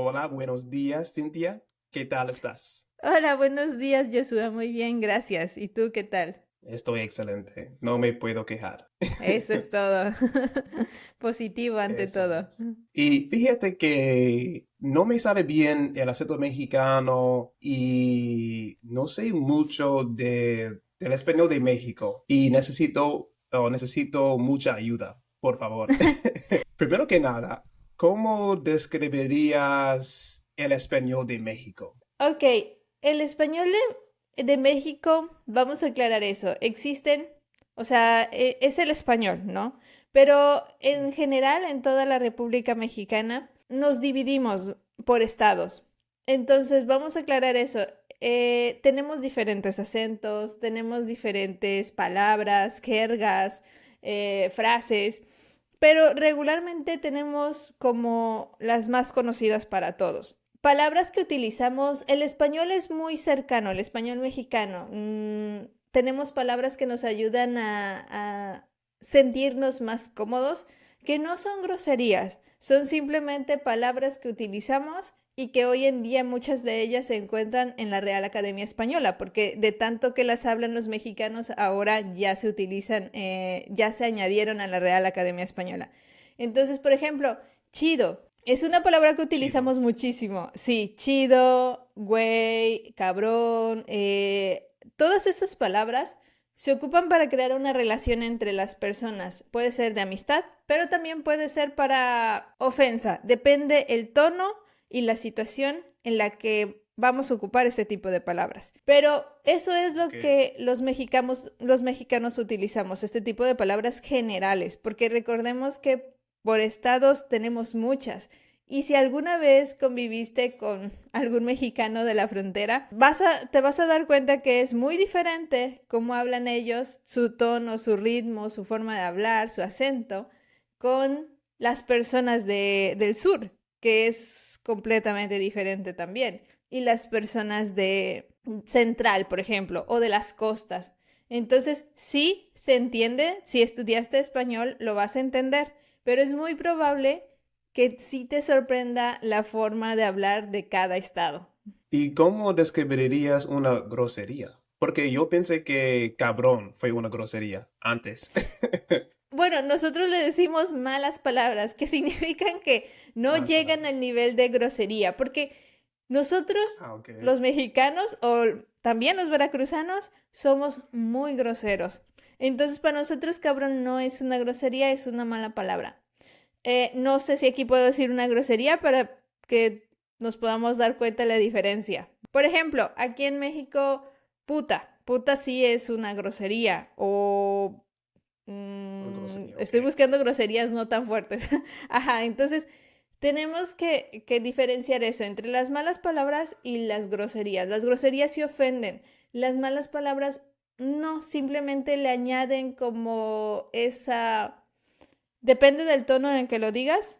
Hola, buenos días, Cintia. ¿Qué tal estás? Hola, buenos días, Joshua. Muy bien, gracias. ¿Y tú qué tal? Estoy excelente. No me puedo quejar. Eso es todo. Positivo ante Eso todo. es. Y fíjate que no me sale bien el acento mexicano y no sé mucho del español de México y necesito mucha ayuda, por favor. Primero que nada, ¿cómo describirías el español de México? Ok, el español de México, vamos a aclarar eso. Existen, o sea, es el español, ¿no? Pero en general, en toda la República Mexicana, nos dividimos por estados. Entonces, vamos a aclarar eso. Tenemos diferentes acentos, tenemos diferentes palabras, jergas, frases, pero regularmente tenemos como las más conocidas para todos. Palabras que utilizamos, el español es muy cercano, el español mexicano. Tenemos palabras que nos ayudan a sentirnos más cómodos, que no son groserías, son simplemente palabras que utilizamos y que hoy en día muchas de ellas se encuentran en la Real Academia Española, porque de tanto que las hablan los mexicanos, ahora ya se utilizan, ya se añadieron a la Real Academia Española. Entonces, por ejemplo, chido. Es una palabra que Chido. utilizamos muchísimo. Sí, chido, güey, cabrón. Todas estas palabras se ocupan para crear una relación entre las personas. Puede ser de amistad, pero también puede ser para ofensa. Depende el tono y la situación en la que vamos a ocupar este tipo de palabras. Pero eso es Ok. lo que los mexicanos utilizamos, este tipo de palabras generales, porque recordemos que por estados tenemos muchas. Y si alguna vez conviviste con algún mexicano de la frontera, te vas a dar cuenta que es muy diferente cómo hablan ellos, su tono, su ritmo, su forma de hablar, su acento, con las personas del sur, que es completamente diferente también. Y las personas de central, por ejemplo, o de las costas. Entonces, sí se entiende, si estudiaste español, lo vas a entender, pero es muy probable que sí te sorprenda la forma de hablar de cada estado. ¿Y cómo describirías una grosería? Porque yo pensé que cabrón fue una grosería antes. Bueno, nosotros le decimos malas palabras, que significan que no Malas llegan palabras. al nivel de grosería, porque nosotros, Ah, ok. los mexicanos o también los veracruzanos, somos muy groseros. Entonces, para nosotros, cabrón no es una grosería, es una mala palabra. No sé si aquí puedo decir una grosería para que nos podamos dar cuenta de la diferencia. Por ejemplo, aquí en México, puta. Puta sí es una grosería. O Una grosería, ok. estoy buscando groserías no tan fuertes. Ajá, entonces tenemos que diferenciar eso entre las malas palabras y las groserías. Las groserías sí ofenden. Las malas palabras no, simplemente le añaden como esa. Depende del tono en que lo digas,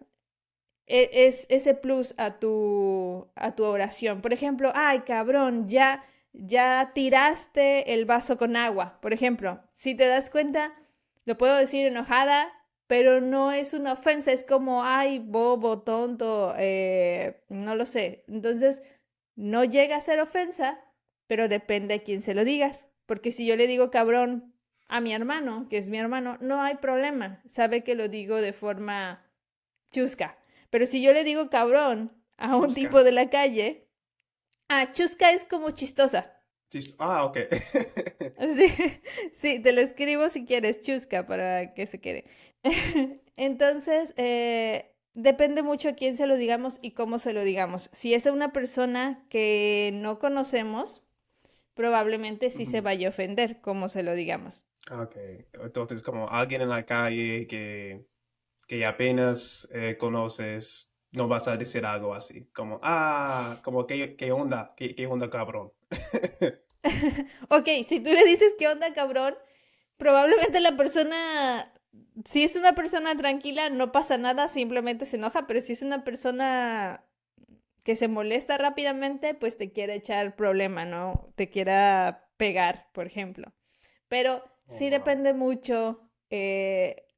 es ese plus a tu oración. Por ejemplo, ay, cabrón, ya tiraste el vaso con agua. Por ejemplo, si te das cuenta, lo puedo decir enojada, pero no es una ofensa, es como, ay, bobo, tonto, no lo sé. Entonces, no llega a ser ofensa, pero depende a quién se lo digas. Porque si yo le digo cabrón a mi hermano, que es mi hermano, no hay problema. Sabe que lo digo de forma chusca. Pero si yo le digo cabrón a un Chusca. tipo de la calle, chusca es como chistosa. Ah, ok. Sí, sí, te lo escribo si quieres, chusca, para que se quede. Entonces, depende mucho a quién se lo digamos y cómo se lo digamos. Si es a una persona que no conocemos, probablemente sí se Ujú. vaya a ofender, como se lo digamos. Ok. Entonces, como alguien en la calle que apenas conoces, no vas a decir algo así. Como, como, ¿qué onda? ¿Qué onda, cabrón? Ok, si tú le dices qué onda, cabrón, probablemente la persona, si es una persona tranquila, no pasa nada, simplemente se enoja, pero si es una persona que se molesta rápidamente, pues te quiere echar problema, ¿no? Te quiera pegar, por ejemplo. Pero Oh, sí wow. depende mucho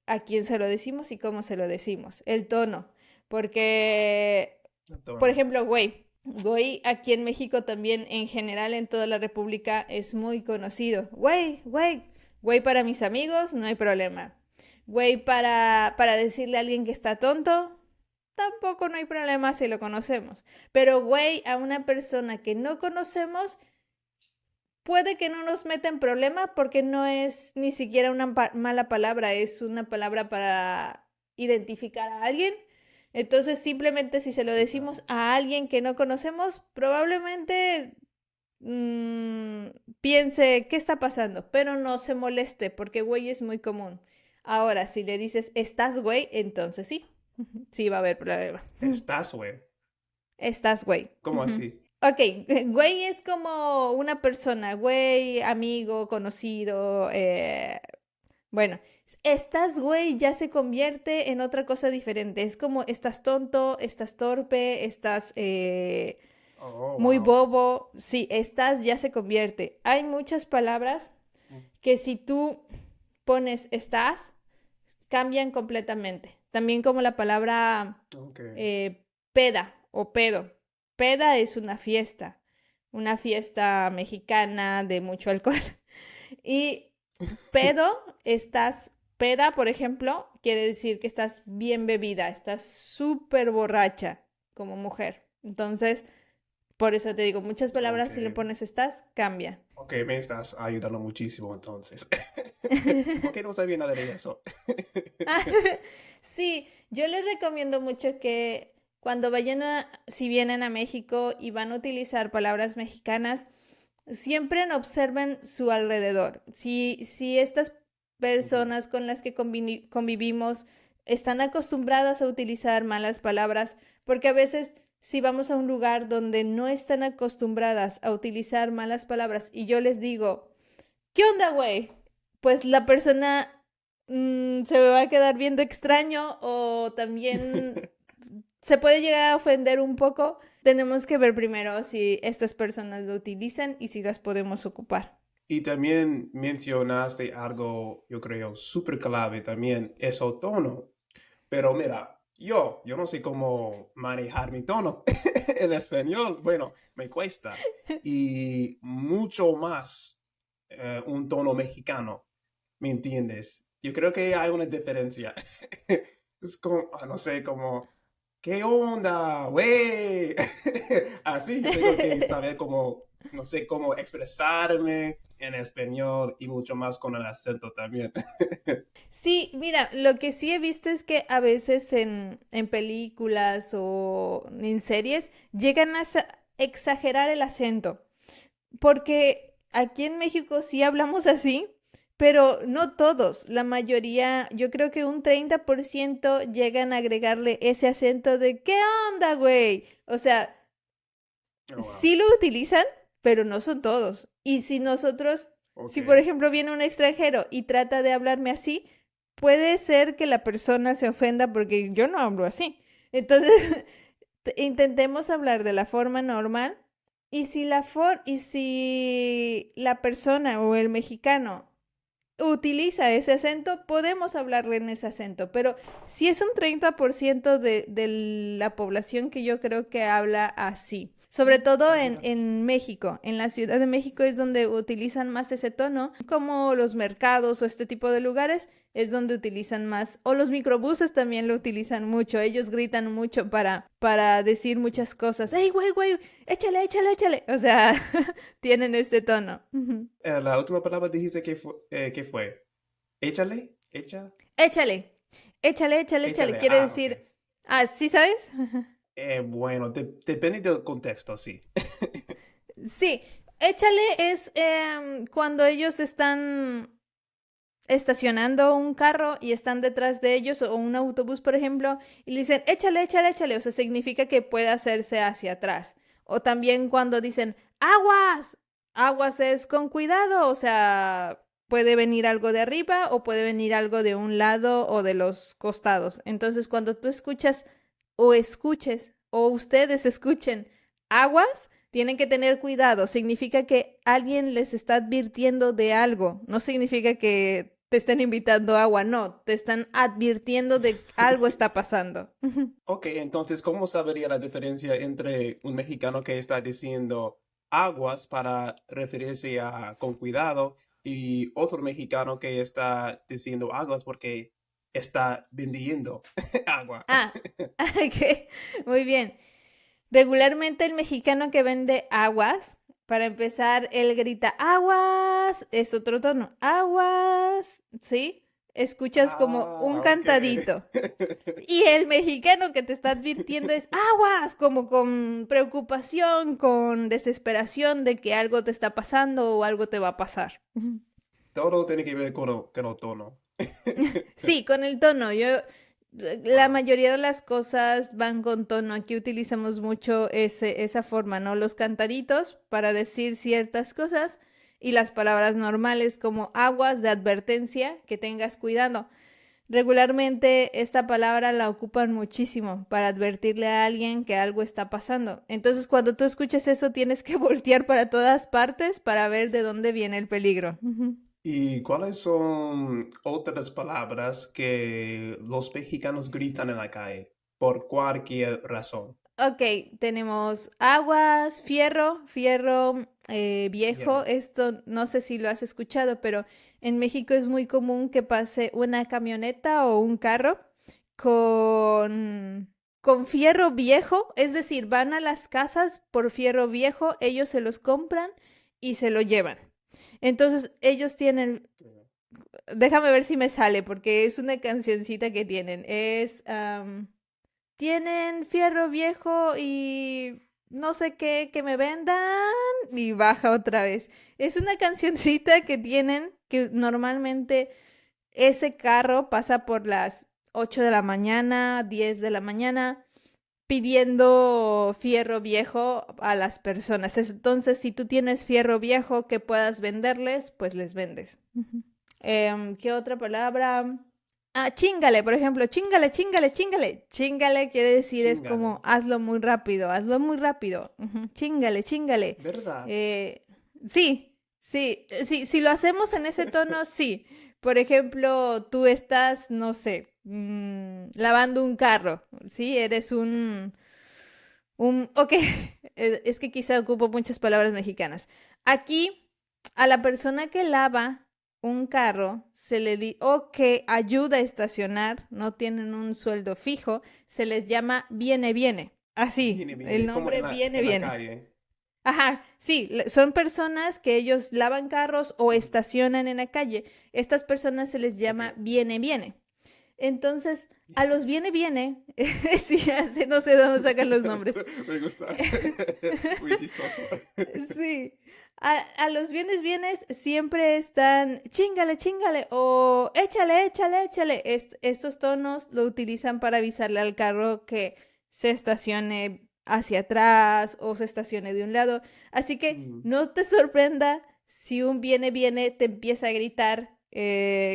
a quién se lo decimos y cómo se lo decimos, el tono, porque Por Tono. ejemplo, güey. Güey aquí en México también, en general en toda la República, es muy conocido. Güey, güey. Güey para mis amigos, no hay problema. Güey para decirle a alguien que está tonto, tampoco no hay problema si lo conocemos. Pero güey a una persona que no conocemos, puede que no nos meta en problema porque no es ni siquiera una mala palabra, es una palabra para identificar a alguien. Entonces, simplemente si se lo Exacto. decimos a alguien que no conocemos, probablemente mm, piense qué está pasando, pero no se moleste porque güey es muy común. Ahora, si le dices estás güey, entonces sí, sí va a haber problema. Estás, güey. Estás güey. ¿Cómo así? Ok, güey es como una persona, güey, amigo, conocido, bueno, estás güey ya se convierte en otra cosa diferente. Es como estás tonto, estás torpe, estás Oh, muy wow. bobo. Sí, estás ya se convierte. Hay muchas palabras que si tú pones estás, cambian completamente. También como la palabra Ok. peda o pedo. Peda es una fiesta mexicana de mucho alcohol. Y pedo, estás peda, por ejemplo, quiere decir que estás bien bebida, estás súper borracha como mujer. Entonces, por eso te digo, muchas Ok. palabras si le pones estás, cambia. Ok, me estás ayudando muchísimo entonces. Porque no sabía nada de eso. Sí, yo les recomiendo mucho que cuando vayan si vienen a México y van a utilizar palabras mexicanas, siempre observen su alrededor. Si estas Ujú. personas con las que convivimos están acostumbradas a utilizar malas palabras, porque a veces si vamos a un lugar donde no están acostumbradas a utilizar malas palabras y yo les digo, ¿qué onda, güey? Pues la persona se me va a quedar viendo extraño o también se puede llegar a ofender un poco. Tenemos que ver primero si estas personas lo utilizan y si las podemos ocupar. Y también mencionaste algo, yo creo, súper clave también, es el tono. Pero mira, yo no sé cómo manejar mi tono en español. Bueno, me cuesta. Y mucho más un tono mexicano, ¿me entiendes? Yo creo que hay una diferencia. Es como, no sé, como, ¿qué onda, güey? Así yo tengo que saber cómo, no sé, cómo expresarme en español y mucho más con el acento también. Sí, mira, lo que sí he visto es que a veces en películas o en series llegan a exagerar el acento. Porque aquí en México sí hablamos así, pero no todos. La mayoría, yo creo que un 30% llegan a agregarle ese acento de ¿qué onda, güey? O sea, Oh, wow. sí lo utilizan, pero no son todos. Y si nosotros, Ok. si por ejemplo viene un extranjero y trata de hablarme así, puede ser que la persona se ofenda porque yo no hablo así. Entonces, intentemos hablar de la forma normal y si la persona o el mexicano utiliza ese acento, podemos hablarle en ese acento, pero si es un 30% de la población que yo creo que habla así. Sobre todo Mira. en México, en la Ciudad de México es donde utilizan más ese tono, como los mercados o este tipo de lugares es donde utilizan más, o los microbuses también lo utilizan mucho, ellos gritan mucho para decir muchas cosas, ¡hey, güey, güey! Échale, échale, échale. O sea, tienen este tono. La última palabra dijiste que fue. Échale, echa, Échale, échale, échale, échale. échale. Quiere Ah, ok. decir, ah, ¿sí sabes? Bueno, depende del contexto, sí. Sí, échale es cuando ellos están estacionando un carro y están detrás de ellos o un autobús, por ejemplo, y le dicen, échale, échale, échale. O sea, significa que puede hacerse hacia atrás. O también cuando dicen, aguas, aguas es con cuidado. O sea, puede venir algo de arriba o puede venir algo de un lado o de los costados. Entonces, cuando tú escuchas o escuches o ustedes escuchen aguas, tienen que tener cuidado. Significa que alguien les está advirtiendo de algo. No significa que te estén invitando agua, no, te están advirtiendo de que algo está pasando. Ok, entonces, ¿cómo sabería la diferencia entre un mexicano que está diciendo aguas para referirse a con cuidado y otro mexicano que está diciendo aguas porque está vendiendo agua? Ah, ok, muy bien. Regularmente el mexicano que vende aguas, para empezar, él grita aguas, es otro tono, aguas, ¿sí? Escuchas como un Ah, ok. cantadito. Y el mexicano que te está advirtiendo es aguas, como con preocupación, con desesperación de que algo te está pasando o algo te va a pasar. Todo tiene que ver con el tono. Sí, con el tono. La Wow. mayoría de las cosas van con tono. Aquí utilizamos mucho esa forma, ¿no? Los cantaditos para decir ciertas cosas y las palabras normales como aguas de advertencia, que tengas cuidado. Regularmente esta palabra la ocupan muchísimo para advertirle a alguien que algo está pasando. Entonces, cuando tú escuches eso, tienes que voltear para todas partes para ver de dónde viene el peligro. Ujú. ¿Y cuáles son otras palabras que los mexicanos gritan en la calle por cualquier razón? Ok, tenemos aguas, fierro, fierro viejo. Fierro. Esto no sé si lo has escuchado, pero en México es muy común que pase una camioneta o un carro con fierro viejo. Es decir, van a las casas por fierro viejo, ellos se los compran y se lo llevan. Entonces, ellos tienen, déjame ver si me sale, porque es una cancioncita que tienen. Tienen fierro viejo y no sé qué, que me vendan y baja otra vez. Es una cancioncita que tienen que normalmente ese carro pasa por las 8 de la mañana, 10 de la mañana, pidiendo fierro viejo a las personas. Entonces, si tú tienes fierro viejo que puedas venderles, pues les vendes. Ujú. ¿Qué otra palabra? Ah, chingale, por ejemplo, chingale, chingale, chingale. Chingale quiere decir es como Chingale. hazlo muy rápido, hazlo muy rápido. Ujú, chingale, chingale. ¿Verdad? Eh, sí, sí, sí, si lo hacemos en ese tono, sí. Por ejemplo, tú estás, no sé, lavando un carro, ¿sí? Eres ok, es que quizá ocupo muchas palabras mexicanas. Aquí, a la persona que lava un carro, se le o que ayuda a estacionar, no tienen un sueldo fijo, se les llama viene, viene. Así, Viene, el viene. Como nombre viene, en la viene. calle. Ajá, sí, son personas que ellos lavan carros o Ujú. estacionan en la calle. Estas personas se les Ok. llama viene, viene. Entonces, a los viene, viene, sí, ya sé, no sé de dónde sacan los nombres. Me gusta. Muy chistoso. Sí, a los bienes bienes siempre están chingale, chingale o échale, échale, échale. Estos tonos lo utilizan para avisarle al carro que se estacione hacia atrás o se estacione de un lado. Así que Mm. no te sorprenda si un viene, viene te empieza a gritar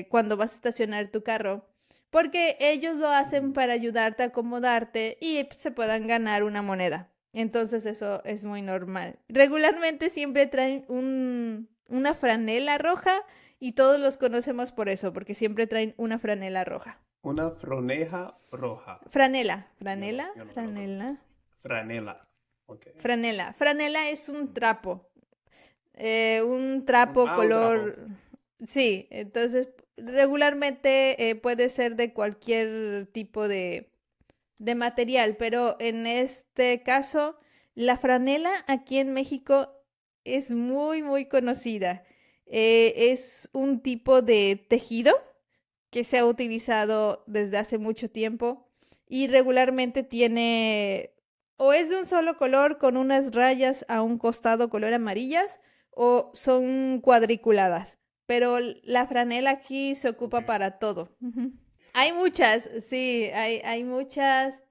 cuando vas a estacionar tu carro. Porque ellos lo hacen Mm. para ayudarte a acomodarte y se puedan ganar una moneda. Entonces eso es muy normal. Regularmente siempre traen una franela roja y todos los conocemos por eso, porque siempre traen una franela roja. Una froneja roja. Franela, franela, Yo no lo conozco. franela, Franela. Ok. franela. Franela es un trapo. Un trapo Un trapo. color... Sí, entonces regularmente puede ser de cualquier tipo de material, pero en este caso, la franela aquí en México es muy, muy conocida. Es un tipo de tejido que se ha utilizado desde hace mucho tiempo y regularmente tiene o es de un solo color con unas rayas a un costado color amarillas o son cuadriculadas, pero la franela aquí se Ok. ocupa para todo. Ujú. Hay muchas, sí, hay muchas.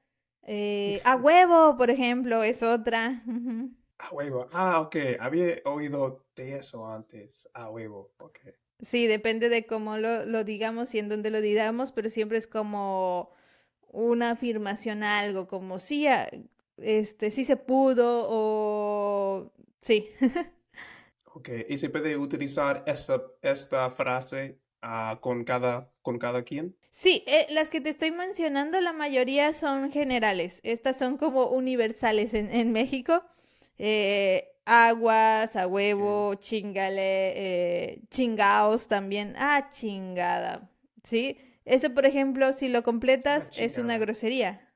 A huevo, por ejemplo, es otra. Ujú. A huevo. Ah, ok. Había oído de eso antes. A huevo. Ok. Sí, depende de cómo lo digamos y en dónde lo digamos, pero siempre es como una afirmación a algo, como sí, sí se pudo o sí. Ok. Y se puede utilizar esta frase con cada quien. Sí, las que te estoy mencionando, la mayoría son generales. Estas son como universales en México. Aguas, a Ok. huevo, chingale, chingaos también. Ah, chingada. ¿Sí? Eso, por ejemplo, si lo Ah, completas, es una chingada. grosería.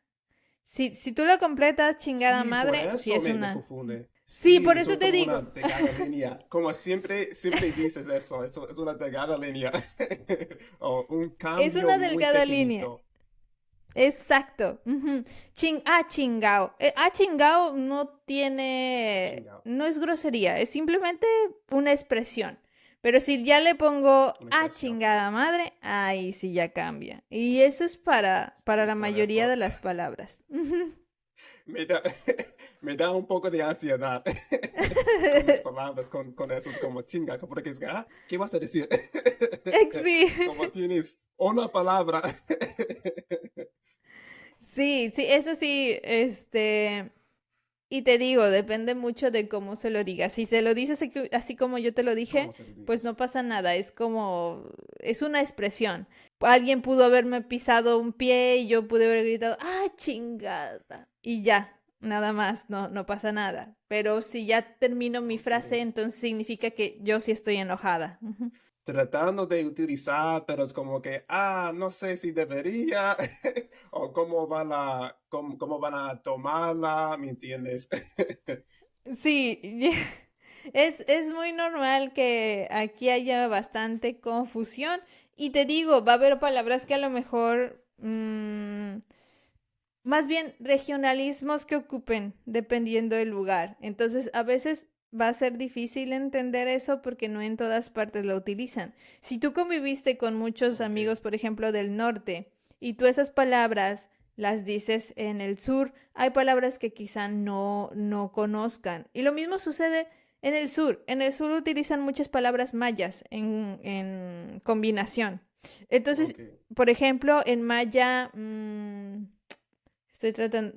Si tú lo completas, chingada Sí, por madre, sí eso es me una. confunde. Sí, Sí, por eso eso te como una digo. delgada línea. Como siempre dices eso es una delgada línea. O un Es cambio una muy delgada línea. pequeñito. Exacto. Ujú. Chingao. Chingao no tiene, Chingado. no es grosería, es simplemente una expresión. Pero si ya le pongo Una expresión. chingada madre, ahí sí ya cambia. Y eso es para Sí, la por mayoría eso de las palabras. Ujú. me da, me da un poco de ansiedad con mis palabras, con eso, como chinga, porque es que, ¿qué vas a decir? Sí. Como tienes una palabra. Sí, sí, eso sí, y te digo, depende mucho de cómo se lo digas. Si se lo dices así como yo te lo dije, ¿Cómo se lo pues digas? no pasa nada. Es como, es una expresión. Alguien pudo haberme pisado un pie y yo pude haber gritado, chingada. Y ya, nada más, no pasa nada. Pero si ya termino mi Ok. frase, entonces significa que yo sí estoy enojada. Ujú. Tratando de utilizar, pero es como que, no sé si debería, o cómo van a tomarla, ¿me entiendes? Sí, es muy normal que aquí haya bastante confusión y te digo, va a haber palabras que a lo mejor, más bien regionalismos que ocupen dependiendo del lugar. Entonces, a veces va a ser difícil entender eso porque no en todas partes lo utilizan. Si tú conviviste con muchos Ok, amigos, por ejemplo, del norte, y tú esas palabras las dices en el sur, hay palabras que quizá no conozcan. Y lo mismo sucede en el sur. En el sur utilizan muchas palabras mayas en combinación. Entonces, ok. por ejemplo, en maya, estoy tratando.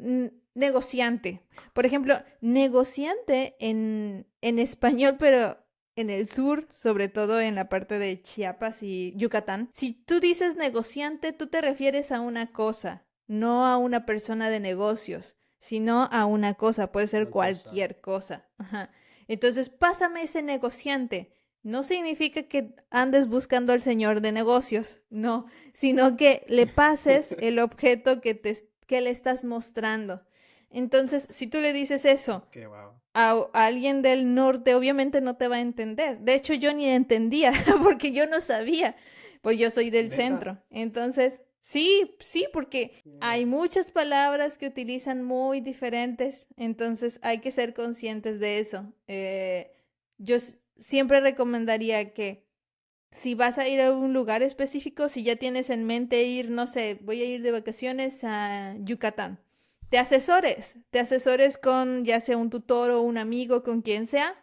Negociante. Por ejemplo, negociante en español, pero en el sur, sobre todo en la parte de Chiapas y Yucatán. Si tú dices negociante, tú te refieres a una cosa, no a una persona de negocios, sino a una cosa. Puede ser Una cosa. cualquier cosa. Ajá. Entonces, pásame ese negociante. No significa que andes buscando al señor de negocios, no, sino que le pases el objeto que le estás mostrando. Entonces, si tú le dices eso Ok, wow. a alguien del norte, obviamente no te va a entender. De hecho, yo ni entendía porque yo no sabía, pues yo soy del Neta. centro. Entonces, sí, sí, porque Yeah. hay muchas palabras que utilizan muy diferentes, entonces hay que ser conscientes de eso. Siempre recomendaría que si vas a ir a un lugar específico, si ya tienes en mente ir, no sé, voy a ir de vacaciones a Yucatán, te asesores con ya sea un tutor o un amigo, con quien sea,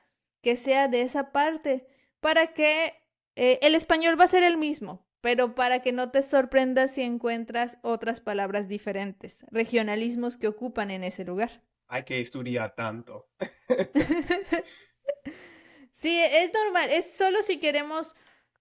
que sea de esa parte, para que el español va a ser el mismo, pero para que no te sorprendas si encuentras otras palabras diferentes, regionalismos que ocupan en ese lugar. Hay que estudiar tanto. Sí, es normal, es solo si queremos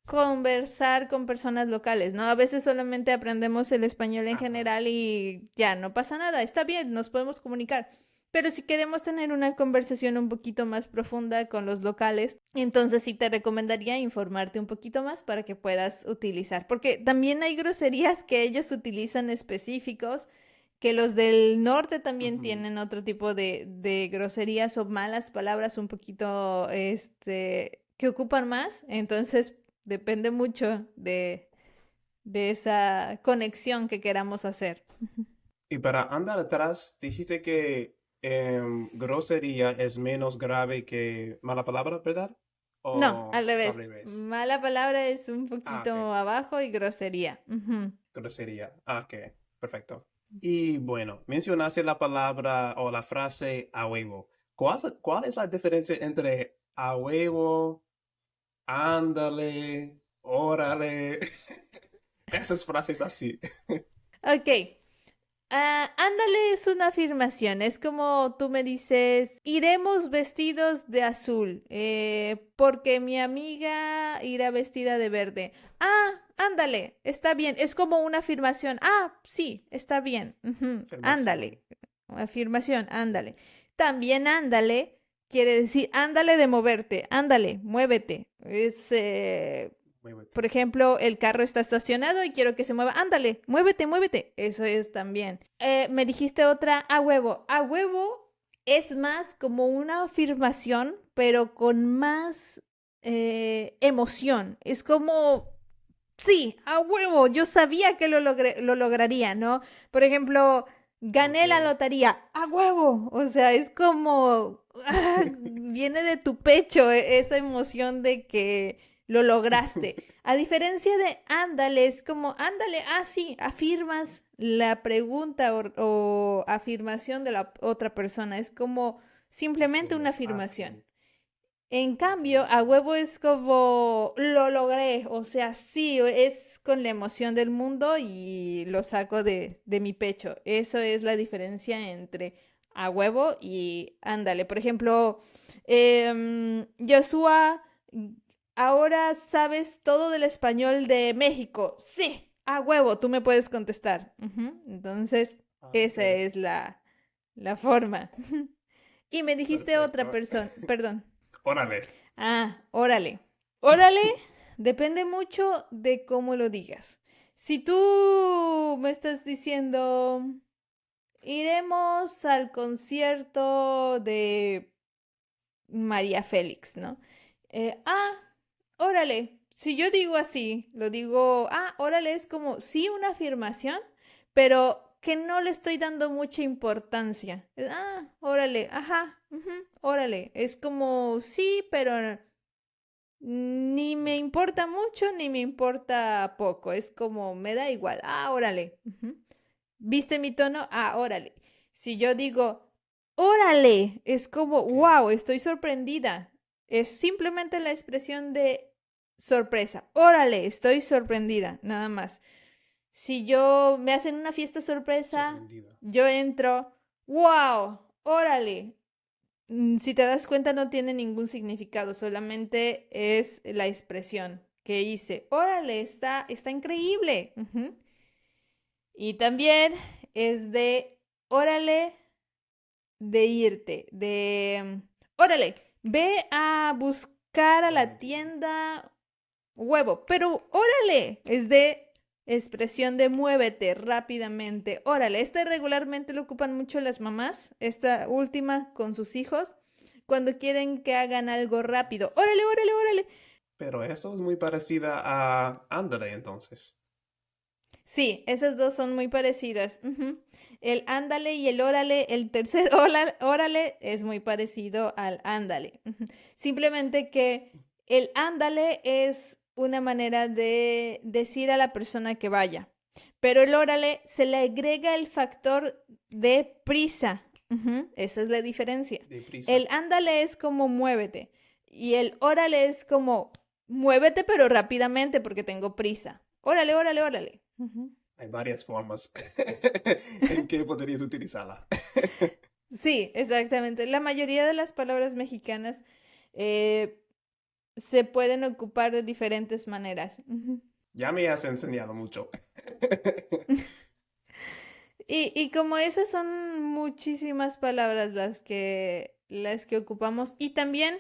conversar con personas locales, ¿no? A veces solamente aprendemos el español en Ajá. general y ya, no pasa nada, está bien, nos podemos comunicar. Pero si queremos tener una conversación un poquito más profunda con los locales, entonces sí te recomendaría informarte un poquito más para que puedas utilizar, porque también hay groserías que ellos utilizan específicos, que los del norte también Ujú. tienen otro tipo de groserías o malas palabras un poquito, que ocupan más. Entonces, depende mucho de esa conexión que queramos hacer. Y para andar atrás, dijiste que grosería es menos grave que mala palabra, ¿verdad? No, al ¿O es al revés. revés? Mala palabra es un poquito Ok. abajo y grosería. Ujú. Grosería. Ok. Perfecto. Y bueno, mencionaste la palabra o la frase a huevo. ¿Cuál es la diferencia entre a huevo, ándale, órale? Esas frases así. Ok. Ándale es una afirmación. Es como tú me dices, iremos vestidos de azul, porque mi amiga irá vestida de verde. Ándale, está bien. Es como una afirmación. Sí, está bien. Ujú, Afirmación. ándale. Afirmación, ándale. También ándale quiere decir ándale de moverte, ándale, muévete. Por Muévete. ejemplo, el carro está estacionado y quiero que se mueva. Ándale, muévete, muévete. Eso es también. Me dijiste otra, a huevo. A huevo es más como una afirmación, pero con más emoción. Es como, sí, a huevo. Yo sabía que lo lograría, ¿no? Por ejemplo, Ok. gané la lotería. A huevo. O sea, es como, viene de tu pecho esa emoción de que lo lograste. A diferencia de ándale, es como, ándale, sí, afirmas la pregunta o afirmación de la otra persona. Es como simplemente una Afirmas. afirmación. Ok. En cambio, a Afirmación. huevo es como lo logré, o sea, sí, es con la emoción del mundo y lo saco de mi pecho. Eso es la diferencia entre a huevo y ándale. Por ejemplo, Joshua, ahora sabes todo del español de México. Sí, a huevo, tú me puedes contestar. Ujú. Entonces, Ok. esa es la forma. Y me dijiste otra Perfecto. persona, perdón. Órale. Órale. Órale, depende mucho de cómo lo digas. Si tú me estás diciendo, iremos al concierto de María Félix, ¿no? Eh, ah, órale. Si yo digo así, lo digo, órale, es como, sí, una afirmación, pero que no le estoy dando mucha importancia. Órale, ajá, ujú, órale. Es como, sí, pero ni me importa mucho ni me importa poco. Es como, me da igual. Órale. Ujú. ¿Viste mi tono? Órale. Si yo digo, órale, es como, Ok. wow, estoy sorprendida. Es simplemente la expresión de sorpresa. Órale, estoy sorprendida, nada más. Si yo me hacen una fiesta sorpresa, Sorprendida. yo entro, wow, órale, si te das cuenta, no tiene ningún significado, solamente es la expresión que hice. Órale, está increíble. Ujú. Y también es de, órale, de irte, órale, ve a buscar a Órale la de ir. tienda huevo, pero órale, es de expresión de muévete rápidamente. Órale, este regularmente lo ocupan mucho las mamás, esta última con sus hijos, cuando quieren que hagan algo rápido. Órale, órale, órale. Pero eso es muy parecida a ándale entonces. Sí, esas dos son muy parecidas. Ujú. El ándale y el órale, el tercer órale es muy parecido al ándale. Ujú. Simplemente que el ándale es una manera de decir a la persona que vaya, pero el órale se le agrega el factor de prisa. Ujú. Esa es la diferencia. Deprisa. El ándale es como muévete y el órale es como muévete pero rápidamente porque tengo prisa. Órale, órale, órale. Ujú. Hay varias formas en que podrías utilizarla. Sí, exactamente. La mayoría de las palabras mexicanas eh, se pueden ocupar de diferentes maneras. Ujú. Ya me has enseñado mucho. Y como esas son muchísimas palabras las que ocupamos. Y también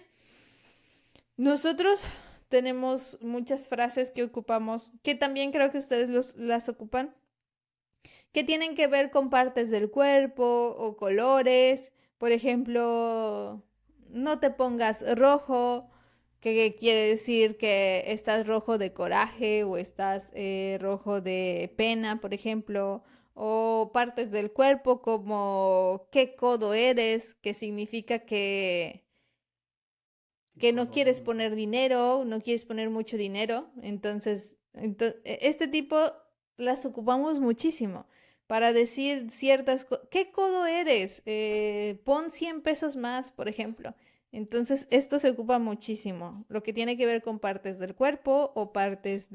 nosotros tenemos muchas frases que ocupamos, que también creo que ustedes las ocupan, que tienen que ver con partes del cuerpo o colores. Por ejemplo, no te pongas rojo, que quiere decir que estás rojo de coraje o estás rojo de pena, por ejemplo. O partes del cuerpo como qué codo eres, que significa ¿Qué que no codo quieres eres? poner dinero, no quieres poner mucho dinero. Entonces, este tipo las ocupamos muchísimo para decir ciertas cosas. ¿Qué codo eres? Pon 100 pesos más, por ejemplo. Entonces, esto se ocupa muchísimo, lo que tiene que ver con partes del cuerpo o partes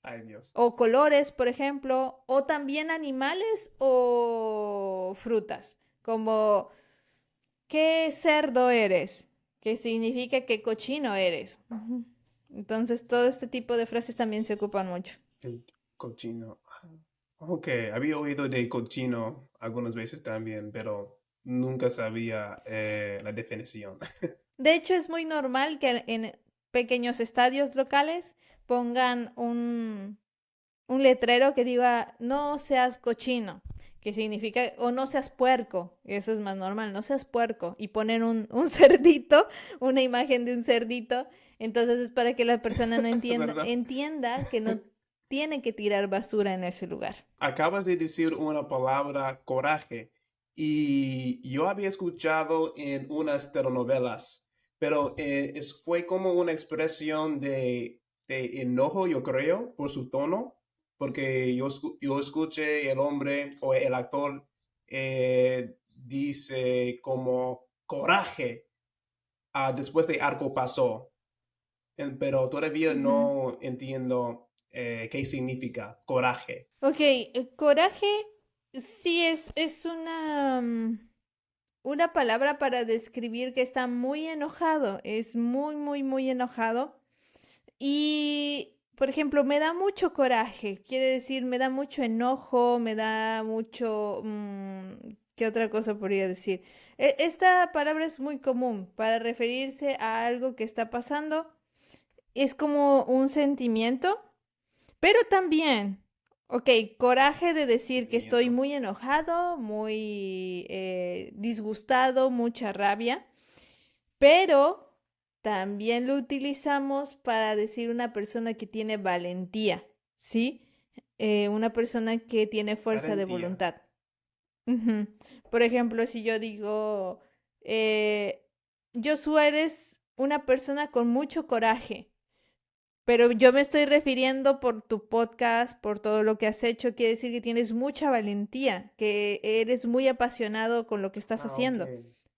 Ay, Dios. O colores, por ejemplo, o también animales o frutas, como ¿qué cerdo eres? Que significa qué cochino eres. Ujú. Entonces, todo este tipo de frases también se ocupan mucho. El cochino. Ok, había oído de cochino algunas veces también, pero nunca sabía la definición. De hecho, es muy normal que en pequeños estadios locales pongan un letrero que diga no seas cochino, que significa, o no seas puerco, eso es más normal, no seas puerco, y ponen un cerdito, una imagen de un cerdito, entonces es para que la persona no entienda, ¿Verdad? entienda que no tiene que tirar basura en ese lugar. Acabas de decir una palabra, coraje, y yo había escuchado en unas telenovelas, pero fue como una expresión de enojo, yo creo, por su tono, porque yo escuché el hombre o el actor dice como coraje después de algo pasó, pero todavía Ujú. no entiendo qué significa coraje. Ok, coraje sí es una palabra para describir que está muy enojado, es muy, muy, muy enojado. Y, por ejemplo, me da mucho coraje, quiere decir, me da mucho enojo, me da mucho... ¿qué otra cosa podría decir? Esta palabra es muy común para referirse a algo que está pasando. Es como un sentimiento, pero también, ok, coraje de decir que estoy Sentimiento. muy enojado, muy disgustado, mucha rabia. Pero también lo utilizamos para decir una persona que tiene valentía, ¿sí? Una persona que tiene fuerza de Valentía. voluntad. Ujú. Por ejemplo, si yo digo, eh, Joshua, eres una persona con mucho coraje, pero yo me estoy refiriendo por tu podcast, por todo lo que has hecho, quiere decir que tienes mucha valentía, que eres muy apasionado con lo que estás Ah, ok. haciendo.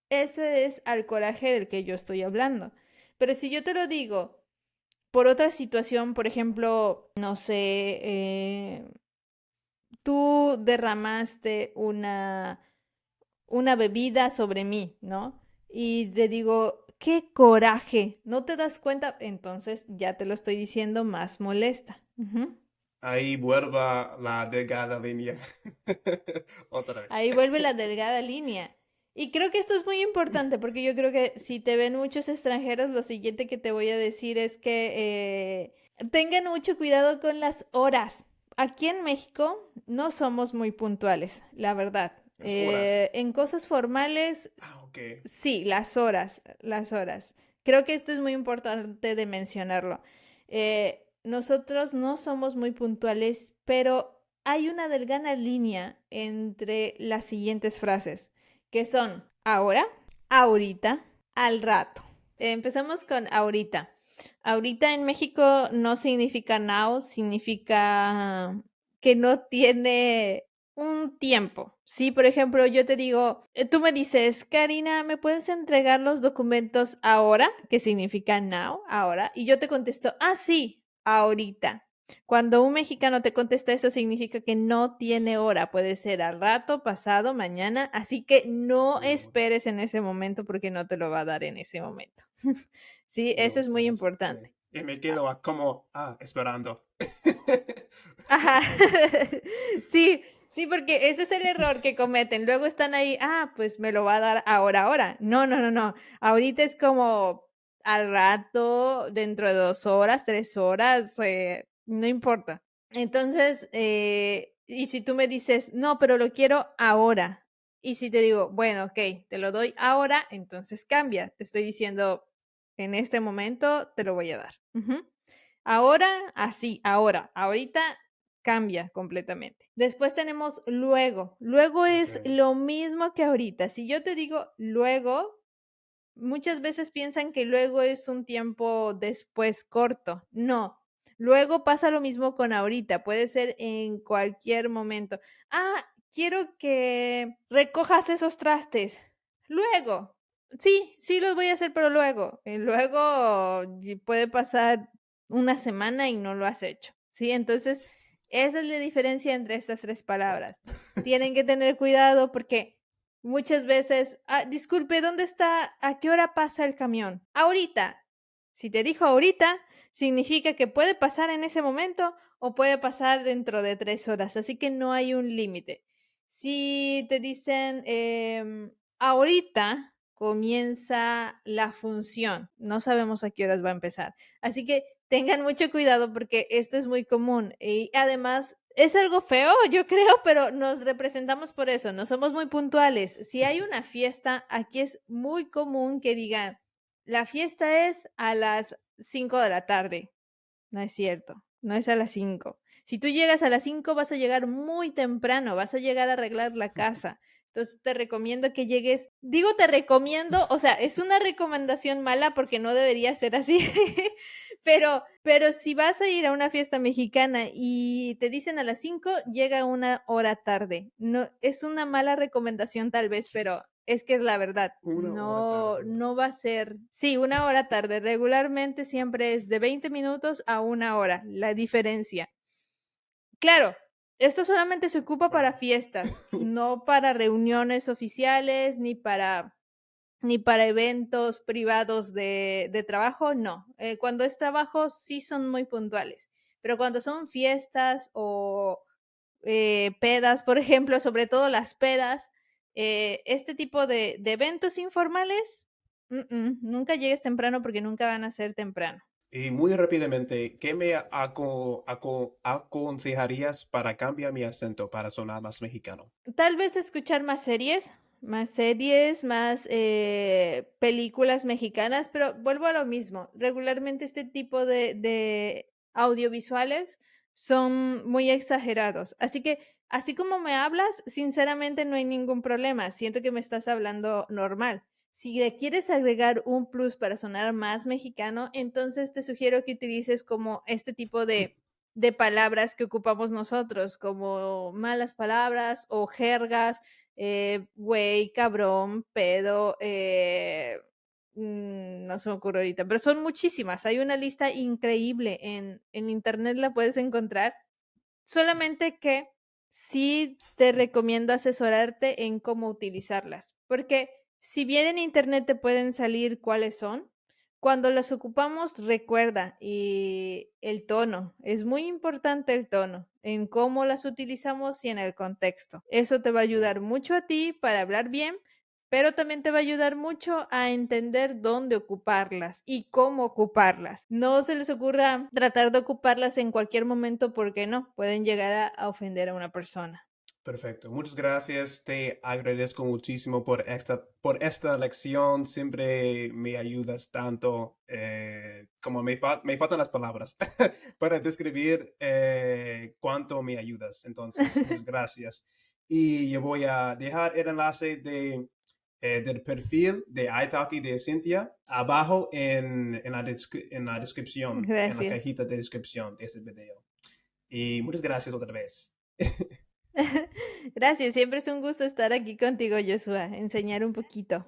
Ese es al coraje del que yo estoy hablando. Pero si yo te lo digo por otra situación, por ejemplo, no sé, tú derramaste una bebida sobre mí, ¿no? Y te digo, qué coraje, ¿no te das cuenta? Entonces ya te lo estoy diciendo más molesta. Ujú. Ahí vuelva la delgada línea. Otra vez. Ahí vuelve la delgada línea. Y creo que esto es muy importante porque yo creo que si te ven muchos extranjeros, lo siguiente que te voy a decir es que tengan mucho cuidado con las horas. Aquí en México no somos muy puntuales, la verdad. Las horas. En cosas formales, Ah, ok. sí, las horas, las horas. Creo que esto es muy importante de mencionarlo. Nosotros no somos muy puntuales, pero hay una delgada línea entre las siguientes frases, que son ahora, ahorita, al rato. Empezamos con ahorita. Ahorita en México no significa now, significa que no tiene un tiempo. Sí, por ejemplo, yo te digo, tú me dices, Karina, ¿me puedes entregar los documentos ahora? Que significa now, ahora. Y yo te contesto, ah, sí, ahorita. Cuando un mexicano te contesta eso significa que no tiene hora, puede ser al rato, pasado, mañana, así que no Tiene hora. esperes en ese momento porque no te lo va a dar en ese momento. Sí, No eso es muy esperas. Ok. importante. Y me quedo como, esperando. Ajá. Sí, sí, porque ese es el error que cometen. Luego están ahí, ah, pues me lo va a dar ahora, ahora. No, no, no, no. Ahorita es como al rato, dentro de 2 horas, 3 horas, no importa. Entonces, y si tú me dices, no, pero lo quiero ahora. Y si te digo, bueno, ok, te lo doy ahora, entonces cambia. Te estoy diciendo, en este momento te lo voy a dar. Ujú. Ahora, así, ahora, ahorita cambia completamente. Después tenemos luego. Luego Ok. es lo mismo que ahorita. Si yo te digo luego, muchas veces piensan que luego es un tiempo después corto. No. Luego pasa lo mismo con ahorita. Puede ser en cualquier momento. Ah, quiero que recojas esos trastes. Luego. Sí, sí los voy a hacer, pero luego. Luego puede pasar una semana y no lo has hecho. ¿sí? Entonces, esa es la diferencia entre estas tres palabras. Tienen que tener cuidado porque muchas veces, disculpe, ¿dónde está? ¿A qué hora pasa el camión? Ahorita. Si te dijo ahorita, significa que puede pasar en ese momento o puede pasar dentro de 3 horas, así que no hay un límite. Si te dicen ahorita comienza la función, no sabemos a qué horas va a empezar. Así que tengan mucho cuidado porque esto es muy común y además es algo feo, yo creo, pero nos representamos por eso, no somos muy puntuales. Si hay una fiesta, aquí es muy común que digan, la fiesta es a las 5 de la tarde. No es cierto, no es a las 5. Si tú llegas a las 5 vas a llegar muy temprano, vas a llegar a arreglar la casa. Entonces te recomiendo que llegues, digo te recomiendo, o sea, es una recomendación mala porque no debería ser así, pero si vas a ir a una fiesta mexicana y te dicen a las 5, llega una hora tarde. No, es una mala recomendación tal vez, pero es que es la verdad. Una hora No, tarde. no va a ser. Sí, una hora tarde. Regularmente siempre es de 20 minutos a una hora, la diferencia. Claro, esto solamente se ocupa para Wow. fiestas, no para reuniones oficiales, ni para eventos privados de trabajo, no. Cuando es trabajo, sí son muy puntuales. Pero cuando son fiestas o pedas, por ejemplo, sobre todo las pedas, este tipo de eventos informales, nunca llegues temprano porque nunca van a ser temprano. Y muy rápidamente, ¿qué me aconsejarías para cambiar mi acento para sonar más mexicano? Tal vez escuchar más series, más películas mexicanas, pero vuelvo a lo mismo. Regularmente este tipo de audiovisuales son muy exagerados. Así que, así como me hablas, sinceramente no hay ningún problema. Siento que me estás hablando normal. Si le quieres agregar un plus para sonar más mexicano, entonces te sugiero que utilices como este tipo de palabras que ocupamos nosotros, como malas palabras o jergas, güey, cabrón, pedo, no se me ocurre ahorita, pero son muchísimas. Hay una lista increíble en internet, la puedes encontrar. Solamente que sí te recomiendo asesorarte en cómo utilizarlas, porque si bien en internet te pueden salir cuáles son, cuando las ocupamos, recuerda, y el tono, es muy importante el tono, en cómo las utilizamos y en el contexto. Eso te va a ayudar mucho a ti para hablar bien, pero también te va a ayudar mucho a entender dónde ocuparlas y cómo ocuparlas. No se les ocurra tratar de ocuparlas en cualquier momento porque no, pueden llegar a ofender a una persona. Perfecto, muchas gracias. Te agradezco muchísimo por esta lección. Siempre me ayudas tanto, como me faltan las palabras para describir cuánto me ayudas. Entonces, muchas gracias. Y yo voy a dejar el enlace del perfil de italki de Cynthia abajo en la descripción, en la Gracias. cajita de descripción de este video. Y muchas gracias otra vez. Gracias, siempre es un gusto estar aquí contigo, Joshua, enseñar un poquito.